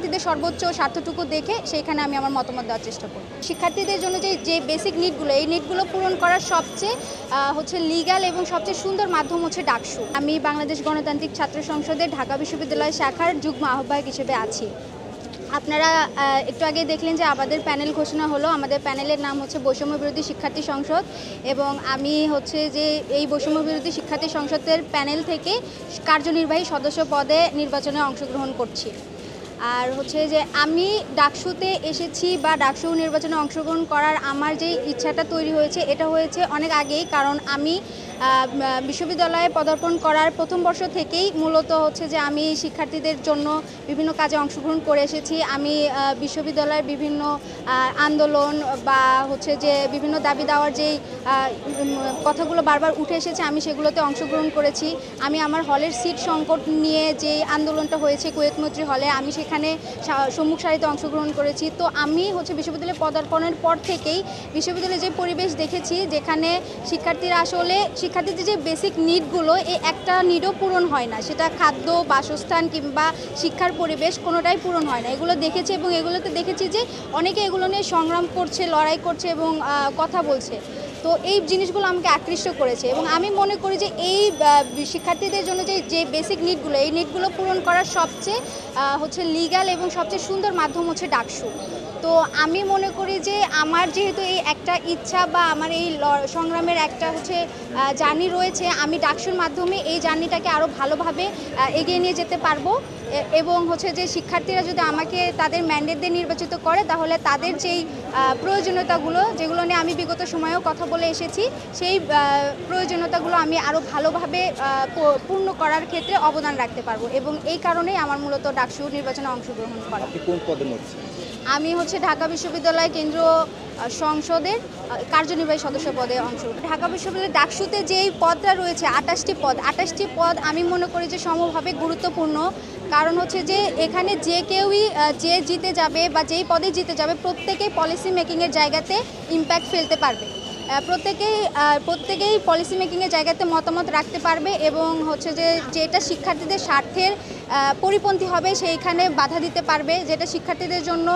শিক্ষার্থীদের সর্বোচ্চ স্বার্থটুকু দেখে সেইখানে আমি আমার মতামত দেওয়ার চেষ্টা করি। শিক্ষার্থীদের জন্য যে বেসিক নিডগুলো, এই নিডগুলো পূরণ করার সবচেয়ে লিগ্যাল এবং সবচেয়ে সুন্দর মাধ্যম হচ্ছে ডাকসু। আমি বাংলাদেশ গণতান্ত্রিক ছাত্র সংসদের ঢাকা বিশ্ববিদ্যালয় শাখার যুগ্ম আহ্বায়ক হিসেবে আছি। আপনারা একটু আগে দেখলেন যে আমাদের প্যানেল ঘোষণা হলো। আমাদের প্যানেলের নাম হচ্ছে বৈষম্য বিরোধী শিক্ষার্থী সংসদ, এবং আমি হচ্ছে যে এই বৈষম্য বিরোধী শিক্ষার্থী সংসদের প্যানেল থেকে কার্যনির্বাহী সদস্য পদে নির্বাচনে অংশগ্রহণ করছি। আর হচ্ছে যে আমি ডাকসুতে এসেছি বা ডাকসু নির্বাচনে অংশগ্রহণ করার আমার যে ইচ্ছাটা তৈরি হয়েছে, এটা হয়েছে অনেক আগেই। কারণ আমি বিশ্ববিদ্যালয়ে পদার্পণ করার প্রথম বর্ষ থেকেই মূলত হচ্ছে যে আমি শিক্ষার্থীদের জন্য বিভিন্ন কাজে অংশগ্রহণ করে এসেছি। আমি বিশ্ববিদ্যালয়ের বিভিন্ন আন্দোলন বা হচ্ছে যে বিভিন্ন দাবি দেওয়ার যেই কথাগুলো বারবার উঠে এসেছে, আমি সেগুলোতে অংশগ্রহণ করেছি। আমি আমার হলের সিট সংকট নিয়ে যে আন্দোলনটা হয়েছে কুয়েত মৈত্রী হলে, আমি সেখানে সম্মুখ সারিতে অংশগ্রহণ করেছি। তো আমি হচ্ছে বিশ্ববিদ্যালয়ে পদার্পণের পর থেকেই বিশ্ববিদ্যালয়ে যে পরিবেশ দেখেছি, যেখানে শিক্ষার্থীরা আসলে শিক্ষার্থীদের যে বেসিক নিডগুলো, এই একটা নিডও পূরণ হয় না। সেটা খাদ্য, বাসস্থান কিংবা শিক্ষার পরিবেশ, কোনোটাই পূরণ হয় না। এগুলো দেখেছি এবং এগুলোতে দেখেছি যে অনেকে এগুলো নিয়ে সংগ্রাম করছে, লড়াই করছে এবং কথা বলছে। তো এই জিনিসগুলো আমাকে আকৃষ্ট করেছে এবং আমি মনে করি যে এই শিক্ষার্থীদের জন্য যে বেসিক নিডগুলো, এই নিডগুলো পূরণ করার সবচেয়ে লিগ্যাল এবং সবচেয়ে সুন্দর মাধ্যম হচ্ছে ডাকসু। তো আমি মনে করি যে আমার যেহেতু এই একটা ইচ্ছা বা আমার এই সংগ্রামের একটা জার্নি রয়েছে, আমি ডাকসুর মাধ্যমে এই জার্নিটাকে আরও ভালোভাবে এগিয়ে নিয়ে যেতে পারবো। এবং যে শিক্ষার্থীরা যদি আমাকে তাদের ম্যান্ডেট দিয়ে নির্বাচিত করে, তাহলে তাদের যেই প্রয়োজনীয়তাগুলো, যেগুলো নিয়ে আমি বিগত সময়েও কথা বলে এসেছি, সেই প্রয়োজনীয়তাগুলো আমি আরও ভালোভাবে পূর্ণ করার ক্ষেত্রে অবদান রাখতে পারবো। এবং এই কারণেই আমার মূলত ডাকসু নির্বাচনে অংশগ্রহণ করা। কোন পদে মরছেন? আমি ঢাকা বিশ্ববিদ্যালয় কেন্দ্রীয় সংসদের কার্যনির্বাহী সদস্য পদে অংশগ্রহণ। ঢাকা বিশ্ববিদ্যালয়ের ডাকসুতে যেই পদটা রয়েছে 28টি পদ আমি মনে করি যে সমভাবে গুরুত্বপূর্ণ। কারণ যে এখানে যে কেউই যে জিতে যাবে বা যেই পদে জিতে যাবে, প্রত্যেকেই পলিসি মেকিংয়ের জায়গাতে ইম্প্যাক্ট ফেলতে পারবে। প্রত্যেকেই পলিসি মেকিংয়ের জায়গাতে মতামত রাখতে পারবে এবং যেটা শিক্ষার্থীদের স্বার্থের পরিপন্থী হবে সেইখানে বাধা দিতে পারবে, যেটা শিক্ষার্থীদের জন্য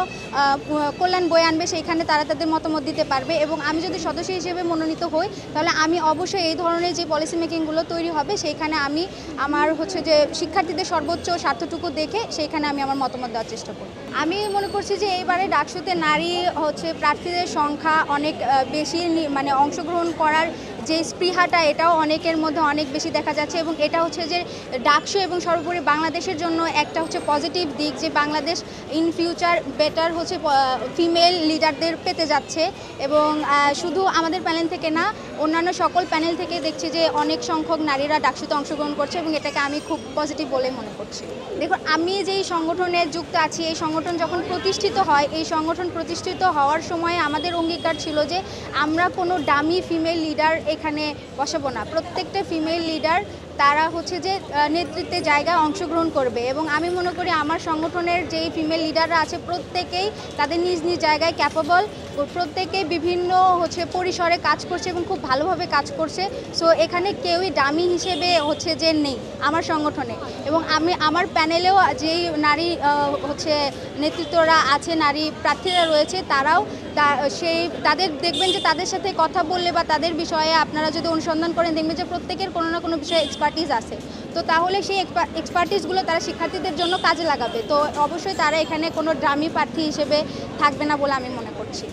কল্যাণ বয়ে আনবে সেইখানে তারা তাদের মতামত দিতে পারবে। এবং আমি যদি সদস্য হিসেবে মনোনীত হই, তাহলে আমি অবশ্যই এই ধরনের যে পলিসি মেকিংগুলো তৈরি হবে, সেইখানে আমি আমার যে শিক্ষার্থীদের সর্বোচ্চ স্বার্থটুকু দেখে সেইখানে আমি আমার মতামত দেওয়ার চেষ্টা করি। আমি মনে করছি যে এইবারে ডাকসুতে নারী প্রার্থীদের সংখ্যা অনেক বেশি, মানে অংশগ্রহণ করার যে স্পৃহাটা, এটাও অনেকের মধ্যে অনেক বেশি দেখা যাচ্ছে। এবং এটা যে ডাকসু এবং সর্বোপরি বাংলাদেশের জন্য একটা পজিটিভ দিক, যে Bangladesh in future better female লিডারদের পেতে যাচ্ছে। এবং শুধু আমাদের প্যানেল থেকে না, অন্যান্য সকল প্যানেল থেকে দেখছি যে অনেক সংখ্যক নারীরা ডাকসুতে অংশগ্রহণ করছে এবং এটাকে আমি খুব পজিটিভ বলে মনে করছি। দেখুন, আমি যেই সংগঠনে যুক্ত আছি, এই সংগঠন যখন প্রতিষ্ঠিত হয়, এই সংগঠন প্রতিষ্ঠিত হওয়ার সময় আমাদের অঙ্গীকার ছিল যে আমরা কোনো ডামি ফিমেল লিডার এখানে বসাবো না। প্রত্যেকটা ফিমেল লিডার তারা যে নেতৃত্বের জায়গায় অংশগ্রহণ করবে। এবং আমি মনে করি আমার সংগঠনের যেই ফিমেল লিডাররা আছে, প্রত্যেকেই তাদের নিজ নিজ জায়গায় ক্যাপেবল, প্রত্যেকেই বিভিন্ন পরিসরে কাজ করছে এবং খুব ভালোভাবে কাজ করছে। সো এখানে কেউই ডামি হিসেবে যে নেই আমার সংগঠনে। এবং আমার প্যানেলেও যেই নারী নেতৃত্বরা আছে, নারী প্রার্থীরা রয়েছে, তারাও তাদের দেখবেন যে তাদের সাথে কথা বললে বা তাদের বিষয়ে আপনারা যদি অনুসন্ধান করেন, দেখবেন যে প্রত্যেকের কোনো না কোনো বিষয়ে এক্সপার্টিস আছে। তো তাহলে সেই এক্সপার্টিসগুলো তারা শিক্ষার্থীদের জন্য কাজে লাগাবে। তো অবশ্যই তারা এখানে কোনো ডামি প্রার্থী হিসেবে থাকবে না বলে আমি মনে করছি।